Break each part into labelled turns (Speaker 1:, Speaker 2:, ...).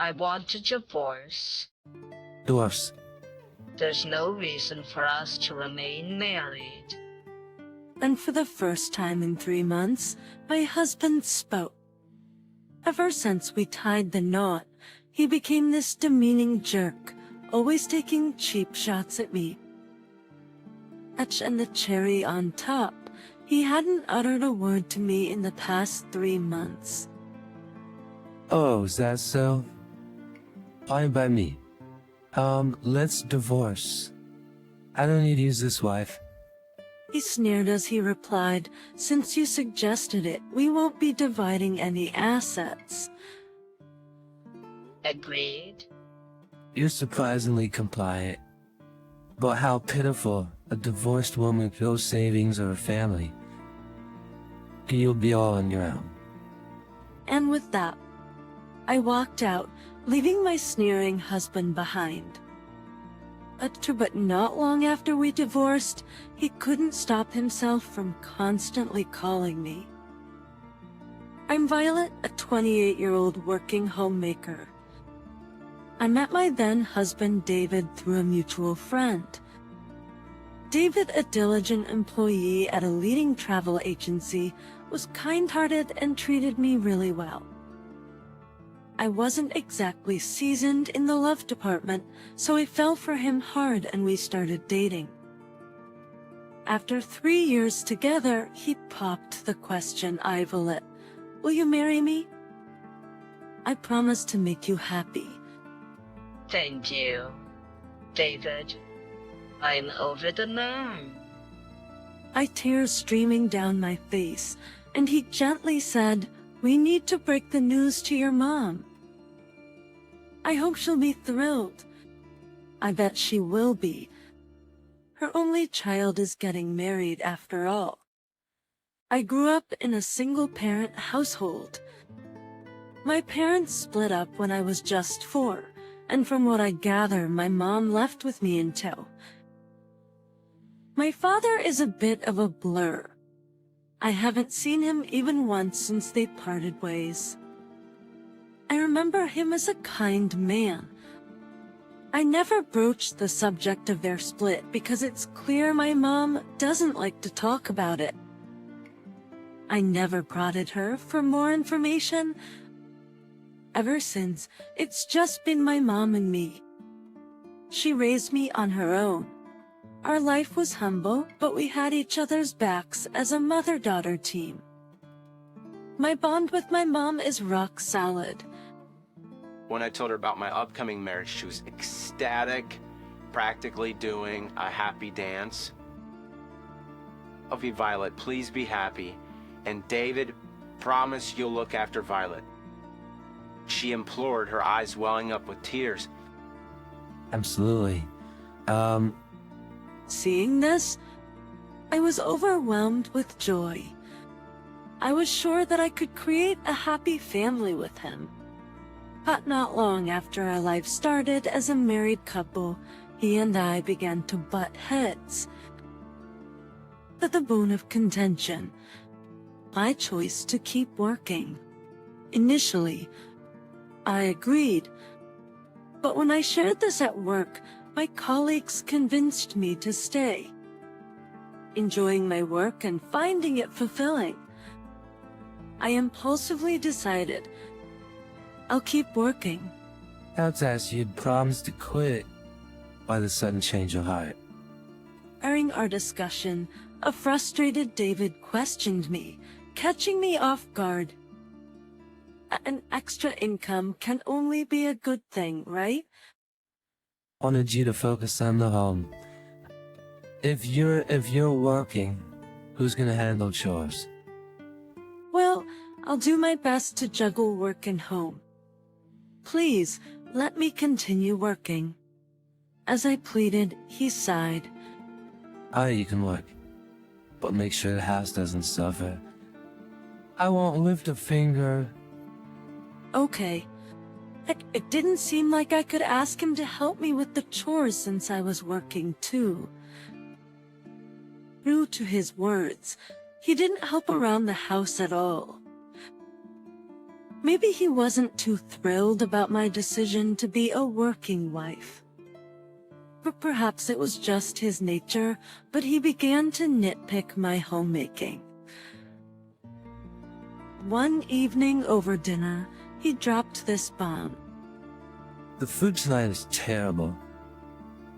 Speaker 1: I want a divorce.
Speaker 2: Divorce.
Speaker 1: There's no reason for us to remain married.
Speaker 3: And for the first time in 3 months, my husband spoke. Ever since we tied the knot, he became this demeaning jerk, always taking cheap shots at me. And the cherry on top, he hadn't uttered a word to me in the past 3 months.
Speaker 2: Oh, is that so? Fine by me. Let's divorce. I don't need to use this wife.
Speaker 3: He sneered as he replied, "Since you suggested it, we won't be dividing any assets."
Speaker 1: Agreed?
Speaker 2: You're surprisingly compliant. But how pitiful, a divorced woman with no savings or a family. You'll be all on your own.
Speaker 3: And with that, I walked out, leaving my sneering husband behind. But not long after we divorced, he couldn't stop himself from constantly calling me. I'm Violet, a 28-year-old working homemaker. I met my then-husband David through a mutual friend. David, a diligent employee at a leading travel agency, was kind-hearted and treated me really well. I wasn't exactly seasoned in the love department, so I fell for him hard and we started dating. After 3 years together, he popped the question, "Violet, will you marry me? I promise to make you happy."
Speaker 1: Thank you, David. I'm over the moon.
Speaker 3: I tears streaming down my face, and he gently said, "We need to break the news to your mom. I hope she'll be thrilled. I bet she will be. Her only child is getting married after all. I grew up in a single-parent household. My parents split up when I was just 4, and from what I gather, my mom left with me in tow. My father is a bit of a blur. I haven't seen him even once since they parted ways. I remember him as a kind man. I never broached the subject of their split because it's clear my mom doesn't like to talk about it. I never prodded her for more information. Ever since, it's just been my mom and me. She raised me on her own. Our life was humble, but we had each other's backs as a mother-daughter team. My bond with my mom is rock solid.
Speaker 4: When I told her about my upcoming marriage, she was ecstatic, practically doing a happy dance. Violet, please be happy. And David, promise you'll look after Violet. She implored, her eyes welling up with tears.
Speaker 2: Absolutely.
Speaker 3: Seeing this, I was overwhelmed with joy. I was sure that I could create a happy family with him. But not long after our life started as a married couple, he and I began to butt heads. The bone of contention, my choice to keep working. Initially, I agreed, but when I shared this at work, my colleagues convinced me to stay. Enjoying my work and finding it fulfilling, I impulsively decided I'll keep working.
Speaker 2: That's as you'd promised to quit. By the sudden change of heart.
Speaker 3: During our discussion, a frustrated David questioned me, catching me off guard. An extra income can only be a good thing, right?
Speaker 2: Wanted you to focus on the home. If you're working, who's gonna handle chores?
Speaker 3: Well, I'll do my best to juggle work and home. Please, let me continue working. As I pleaded, he sighed.
Speaker 2: You can work, but make sure the house doesn't suffer. I won't lift a finger.
Speaker 3: Okay. It didn't seem like I could ask him to help me with the chores since I was working too. True to his words, he didn't help around the house at all. Maybe he wasn't too thrilled about my decision to be a working wife. Or perhaps it was just his nature, but he began to nitpick my homemaking. One evening over dinner, he dropped this bomb.
Speaker 2: The food tonight is terrible.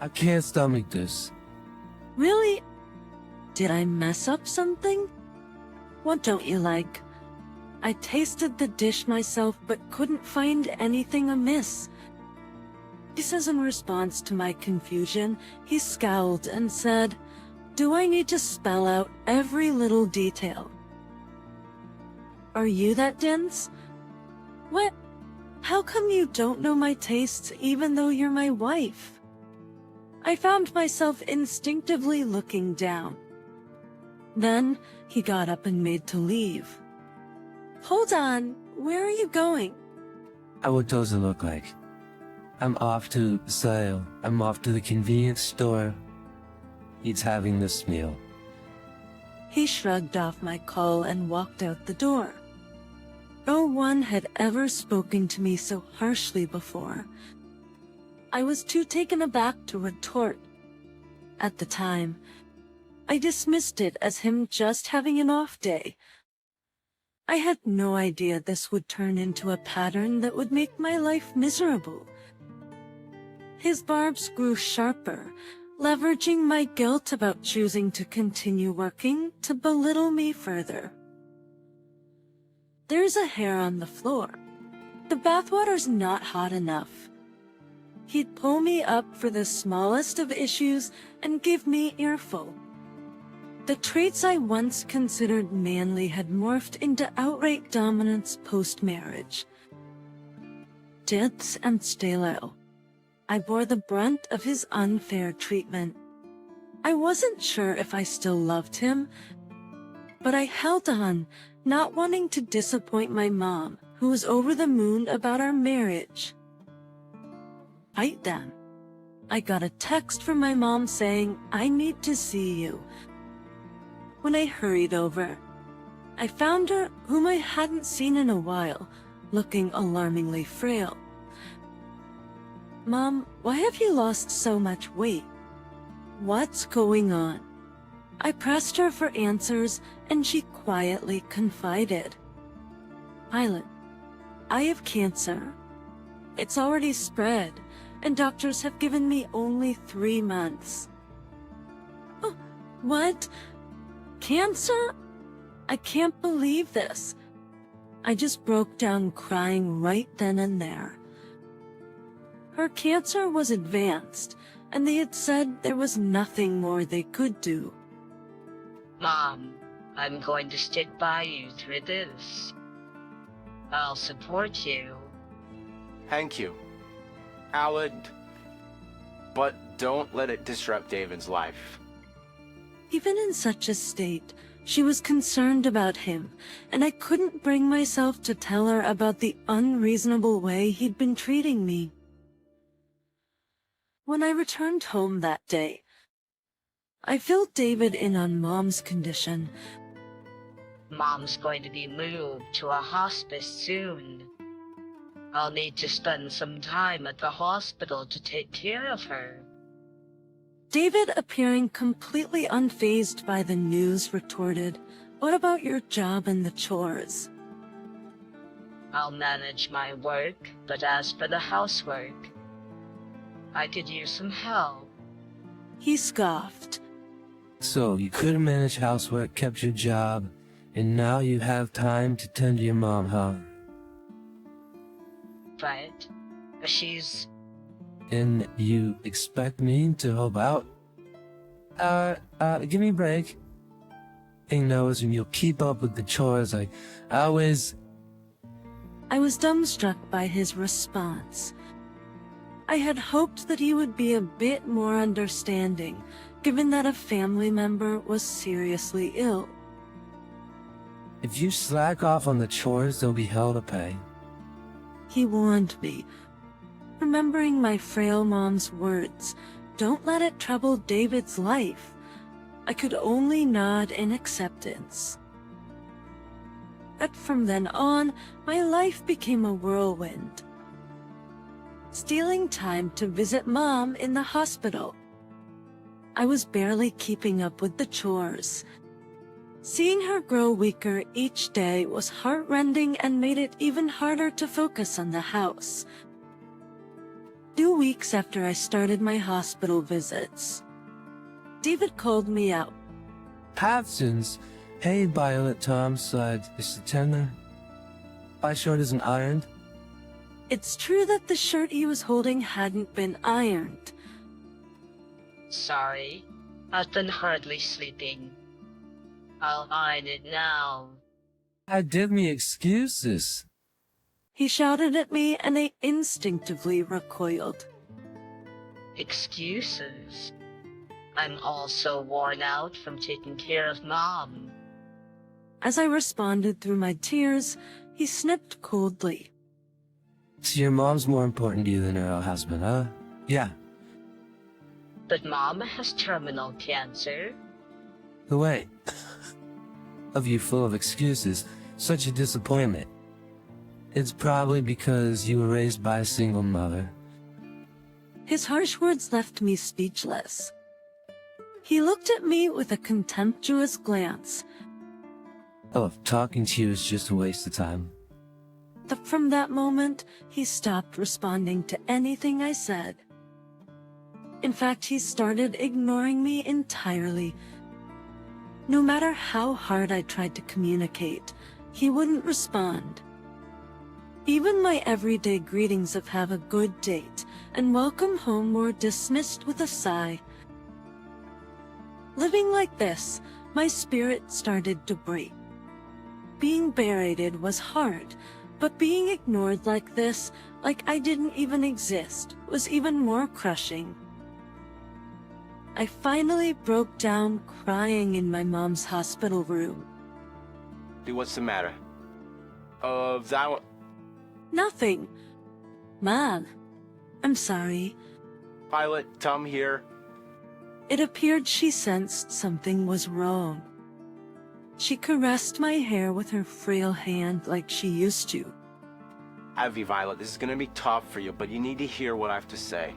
Speaker 2: I can't stomach this.
Speaker 3: Really? Did I mess up something? What don't you like? I tasted the dish myself but couldn't find anything amiss. He says in response to my confusion, he scowled and said, "Do I need to spell out every little detail? Are you that dense? What? How come you don't know my tastes even though you're my wife?" I found myself instinctively looking down. Then he got up and made to leave. "Hold on, where are you going?"
Speaker 2: What does it look like? I'm off to sale. I'm off to the convenience store. He's having this meal.
Speaker 3: He shrugged off my call and walked out the door. No one had ever spoken to me so harshly before. I was too taken aback to retort. At the time, I dismissed it as him just having an off day. I had no idea this would turn into a pattern that would make my life miserable. His barbs grew sharper, leveraging my guilt about choosing to continue working to belittle me further. There's a hair on the floor. The bathwater's not hot enough. He'd pull me up for the smallest of issues and give me earful. The traits I once considered manly had morphed into outright dominance post-marriage. Deaths and stale. I bore the brunt of his unfair treatment. I wasn't sure if I still loved him, but I held on, not wanting to disappoint my mom, who was over the moon about our marriage. Right then, I got a text from my mom saying, "I need to see you." When I hurried over, I found her, whom I hadn't seen in a while, looking alarmingly frail. "Mom, why have you lost so much weight? What's going on?" I pressed her for answers, and she quietly confided. "Violet, I have cancer. It's already spread, and doctors have given me only 3 months." "Oh, what? Cancer? I can't believe this." I just broke down crying right then and there. Her cancer was advanced, and they had said there was nothing more they could do.
Speaker 1: Mom, I'm going to stick by you through this. I'll support you.
Speaker 4: Thank you. Alad, but don't let it disrupt David's life.
Speaker 3: Even in such a state, she was concerned about him, and I couldn't bring myself to tell her about the unreasonable way he'd been treating me. When I returned home that day, I filled David in on Mom's condition.
Speaker 1: Mom's going to be moved to a hospice soon. I'll need to spend some time at the hospital to take care of her.
Speaker 3: David, appearing completely unfazed by the news, retorted, "What about your job and the chores?"
Speaker 1: I'll manage my work, but as for the housework, I could use some help.
Speaker 3: He scoffed.
Speaker 2: So you couldn't manage housework, kept your job, and now you have time to tend to your mom, huh?
Speaker 1: Right? She's...
Speaker 2: And you expect me to help out? Give me a break. He knows and you'll keep up with the chores like I always...
Speaker 3: I was dumbstruck by his response. I had hoped that he would be a bit more understanding, given that a family member was seriously ill.
Speaker 2: If you slack off on the chores, there'll be hell to pay.
Speaker 3: He warned me, remembering my frail mom's words, "Don't let it trouble David's life." I could only nod in acceptance. But from then on, my life became a whirlwind. Stealing time to visit Mom in the hospital. I was barely keeping up with the chores. Seeing her grow weaker each day was heartrending and made it even harder to focus on the house. 2 weeks after I started my hospital visits, David called me out.
Speaker 2: Pathsons, hey Violet, Tom's side is the tender. My shirt isn't ironed.
Speaker 3: It's true that the shirt he was holding hadn't been ironed.
Speaker 1: Sorry, I've been hardly sleeping. I'll iron it now.
Speaker 2: I did me excuses.
Speaker 3: He shouted at me and I instinctively recoiled.
Speaker 1: Excuses? I'm also worn out from taking care of Mom.
Speaker 3: As I responded through my tears, he snipped coldly.
Speaker 2: So your mom's more important to you than her husband, huh? Yeah.
Speaker 1: But Mom has terminal cancer.
Speaker 2: The way of you full of excuses, such a disappointment. It's probably because you were raised by a single mother.
Speaker 3: His harsh words left me speechless. He looked at me with a contemptuous glance.
Speaker 2: Oh, talking to you is just a waste of time.
Speaker 3: From that moment, he stopped responding to anything I said. In fact, he started ignoring me entirely. No matter how hard I tried to communicate, he wouldn't respond. Even my everyday greetings of have a good date and welcome home were dismissed with a sigh. Living like this, my spirit started to break. Being berated was hard, but being ignored like this, like I didn't even exist, was even more crushing. I finally broke down crying in my mom's hospital room.
Speaker 4: What's the matter? That one.
Speaker 3: Nothing. Mom, I'm sorry.
Speaker 4: Violet, Tom here.
Speaker 3: It appeared she sensed something was wrong. She caressed my hair with her frail hand like she used to.
Speaker 4: Ivy, Violet, this is gonna be tough for you, but you need to hear what I have to say.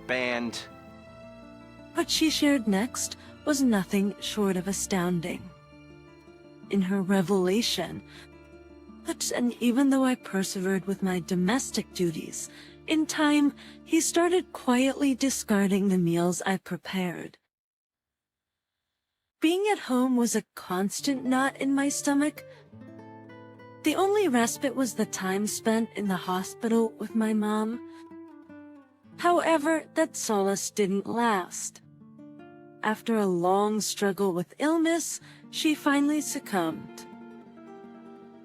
Speaker 4: Band.
Speaker 3: What she shared next was nothing short of astounding. In her revelation, and even though I persevered with my domestic duties, in time, he started quietly discarding the meals I prepared. Being at home was a constant knot in my stomach. The only respite was the time spent in the hospital with my mom. However, that solace didn't last. After a long struggle with illness, she finally succumbed.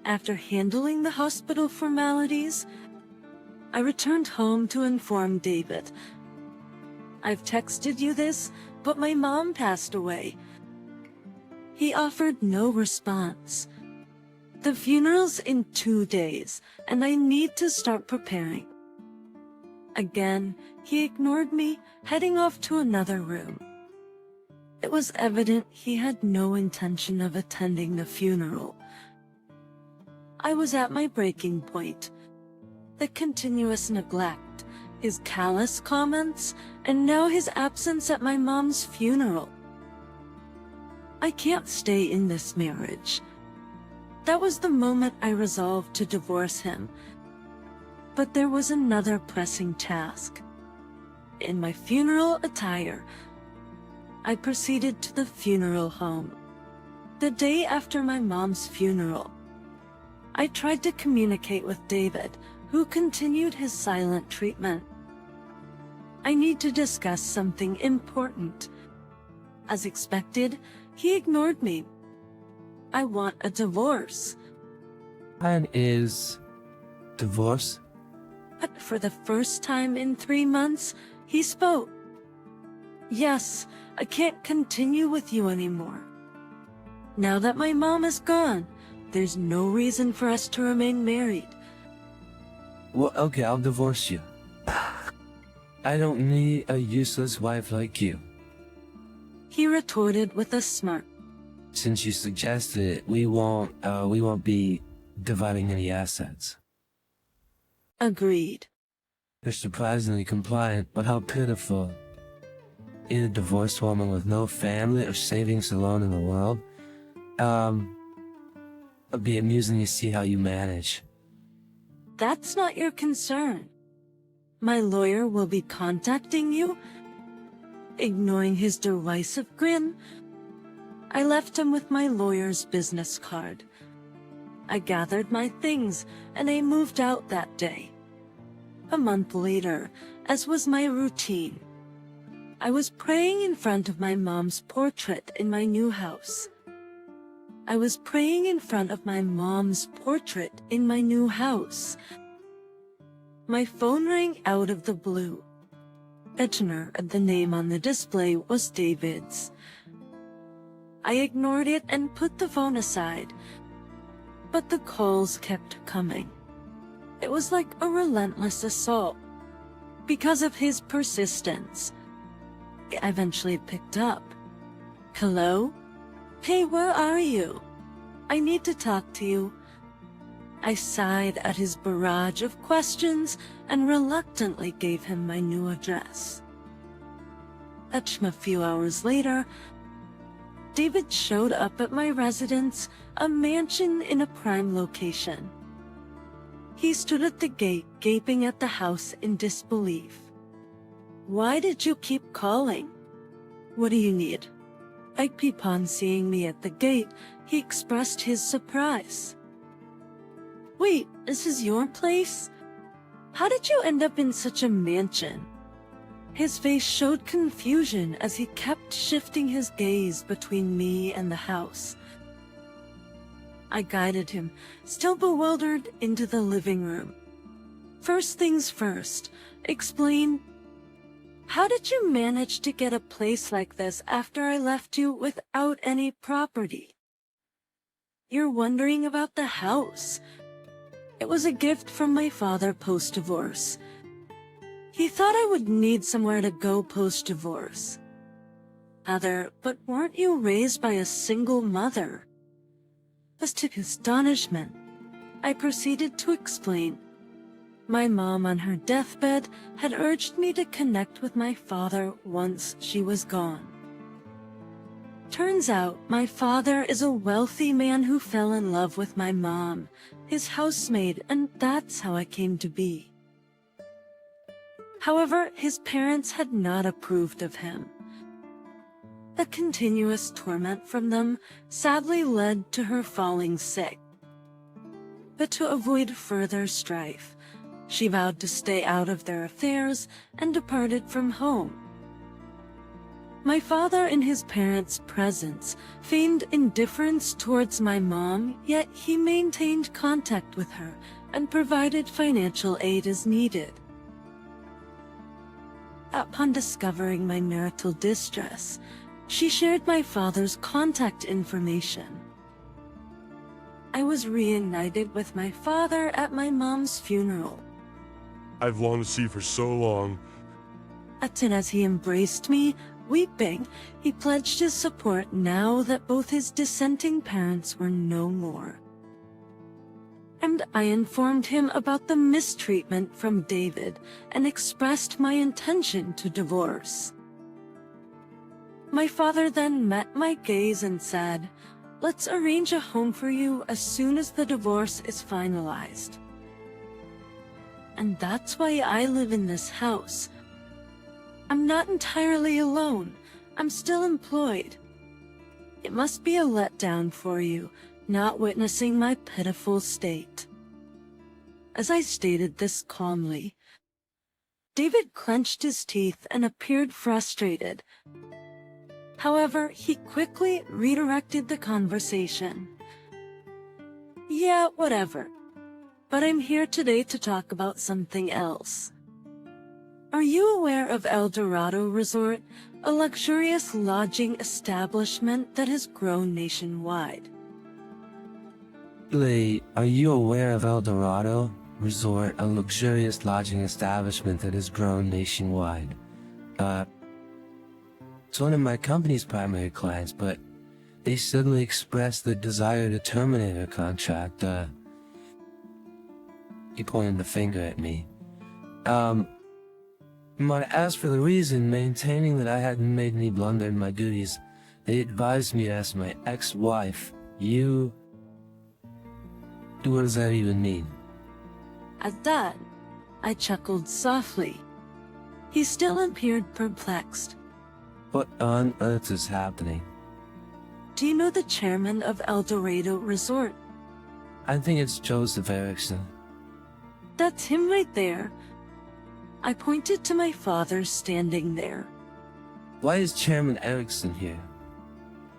Speaker 3: After handling the hospital formalities, I returned home to inform David. I've texted you this, but my mom passed away. He offered no response. The funeral's in 2 days, and I need to start preparing. Again, he ignored me, heading off to another room. It was evident he had no intention of attending the funeral. I was at my breaking point. The continuous neglect, his callous comments, and now his absence at my mom's funeral. I can't stay in this marriage. That was the moment I resolved to divorce him. But there was another pressing task. In my funeral attire, I proceeded to the funeral home. The day after my mom's funeral, I tried to communicate with David, who continued his silent treatment. I need to discuss something important. As expected, he ignored me. I want a divorce.
Speaker 2: Plan is divorce?
Speaker 3: But for the first time in 3 months, he spoke. Yes, I can't continue with you anymore. Now that my mom is gone, there's no reason for us to remain married.
Speaker 2: Well, okay, I'll divorce you. I don't need a useless wife like you.
Speaker 3: He retorted with a smirk.
Speaker 2: since you suggested it, we won't be dividing any assets.
Speaker 3: Agreed.
Speaker 2: You're surprisingly compliant, but how pitiful. You're a divorced woman with no family or savings alone in the world. It'll be amusing to see how you manage.
Speaker 3: That's not your concern. My lawyer will be contacting you. Ignoring his derisive grin, I left him with my lawyer's business card. I gathered my things and I moved out that day. A month later, as was my routine, I was praying in front of my mom's portrait in my new house. My phone rang out of the blue. Etchener and the name on the display was David's. I ignored it and put the phone aside, but the calls kept coming. It was like a relentless assault. Because of his persistence, I eventually picked up. Hello? Hey, where are you? I need to talk to you. I sighed at his barrage of questions and reluctantly gave him my new address. A few hours later, David showed up at my residence, a mansion in a prime location. He stood at the gate, gaping at the house in disbelief. Why did you keep calling? What do you need? Upon seeing me at the gate, he expressed his surprise. Wait, this is your place? How did you end up in such a mansion? His face showed confusion as he kept shifting his gaze between me and the house. I guided him, still bewildered, into the living room. First things first, explain. How did you manage to get a place like this after I left you without any property? You're wondering about the house. It was a gift from my father post-divorce. He thought I would need somewhere to go post-divorce. Heather, but weren't you raised by a single mother? As to his astonishment, I proceeded to explain. My mom on her deathbed had urged me to connect with my father once she was gone. Turns out my father is a wealthy man who fell in love with my mom, his housemaid, and that's how I came to be. However, his parents had not approved of him. The continuous torment from them sadly led to her falling sick. But to avoid further strife, she vowed to stay out of their affairs and departed from home. My father, in his parents' presence, feigned indifference towards my mom, yet he maintained contact with her and provided financial aid as needed. Upon discovering my marital distress, she shared my father's contact information. I was reunited with my father at my mom's funeral.
Speaker 5: I've longed to see you for so long.
Speaker 3: And as he embraced me, weeping, he pledged his support now that both his dissenting parents were no more. And I informed him about the mistreatment from David and expressed my intention to divorce. My father then met my gaze and said, "Let's arrange a home for you as soon as the divorce is finalized." And that's why I live in this house. I'm not entirely alone. I'm still employed. It must be a letdown for you, not witnessing my pitiful state. As I stated this calmly, David clenched his teeth and appeared frustrated. However, he quickly redirected the conversation. Yeah, whatever. But I'm here today to talk about something else. Are you aware of El Dorado Resort, a luxurious lodging establishment that has grown nationwide?
Speaker 2: Lee, are you aware of El Dorado Resort, a luxurious lodging establishment that has grown nationwide? It's one of my company's primary clients, but they suddenly expressed the desire to terminate her contract. He pointed the finger at me. When I asked for the reason, maintaining that I hadn't made any blunder in my duties, they advised me to ask my ex-wife. You... What does that even mean?
Speaker 3: At that, I chuckled softly. He still appeared perplexed.
Speaker 2: What on earth is happening?
Speaker 3: Do you know the chairman of El Dorado Resort?
Speaker 2: I think it's Joseph Erickson.
Speaker 3: That's him right there. I pointed to my father standing there.
Speaker 2: Why is Chairman Erickson here?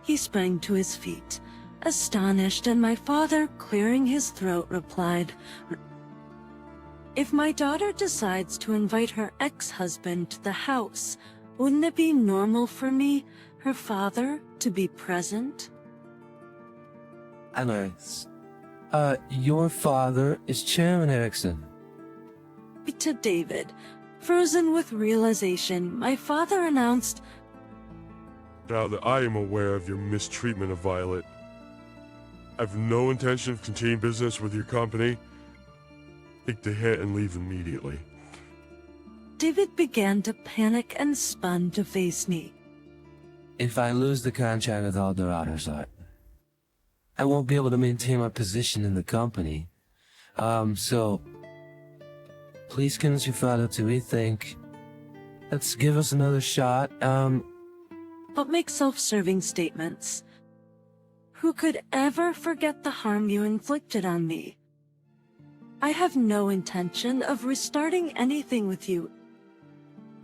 Speaker 3: He sprang to his feet, astonished, and my father, clearing his throat, replied, "If my daughter decides to invite her ex-husband to the house, wouldn't it be normal for me, her father, to be present?"
Speaker 2: Unearths. Your father is Chairman Erickson.
Speaker 3: To David, frozen with realization, my father announced,
Speaker 5: Now that I am aware of your mistreatment of Violet, I have no intention of continuing business with your company. Take the hit and leave immediately.
Speaker 3: David began to panic and spun to face me.
Speaker 2: If I lose the contract with El Dorado Resort, I won't be able to maintain my position in the company. So... Please convince your father to rethink. Let's give us another shot.
Speaker 3: But make self-serving statements. Who could ever forget the harm you inflicted on me? I have no intention of restarting anything with you.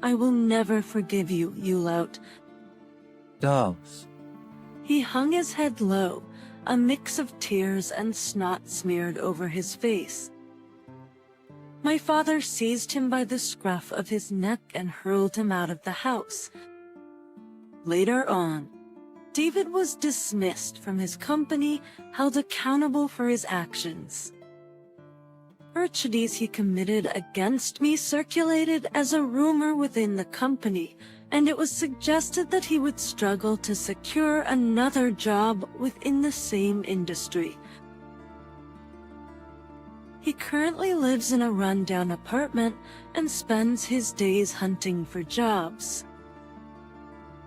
Speaker 3: I will never forgive you, you lout.
Speaker 2: Dogs.
Speaker 3: He hung his head low, a mix of tears and snot smeared over his face. My father seized him by the scruff of his neck and hurled him out of the house. Later on, David was dismissed from his company, held accountable for his actions. Atrocities he committed against me circulated as a rumor within the company, and it was suggested that he would struggle to secure another job within the same industry. He currently lives in a rundown apartment and spends his days hunting for jobs.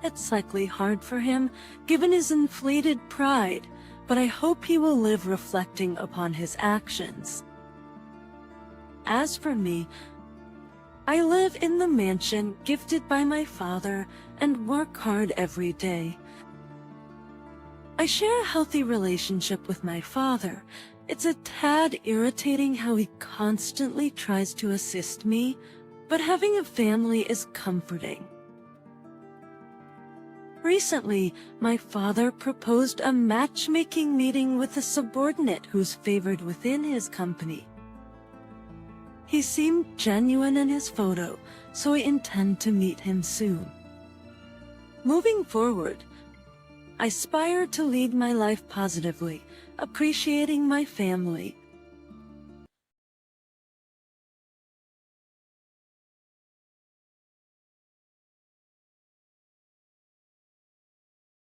Speaker 3: It's likely hard for him, given his inflated pride, but I hope he will live reflecting upon his actions. As for me, I live in the mansion gifted by my father and work hard every day. I share a healthy relationship with my father. It's a tad irritating how he constantly tries to assist me, but having a family is comforting. Recently, my father proposed a matchmaking meeting with a subordinate who's favored within his company. He seemed genuine in his photo, so I intend to meet him soon. Moving forward, I aspire to lead my life positively, appreciating my family,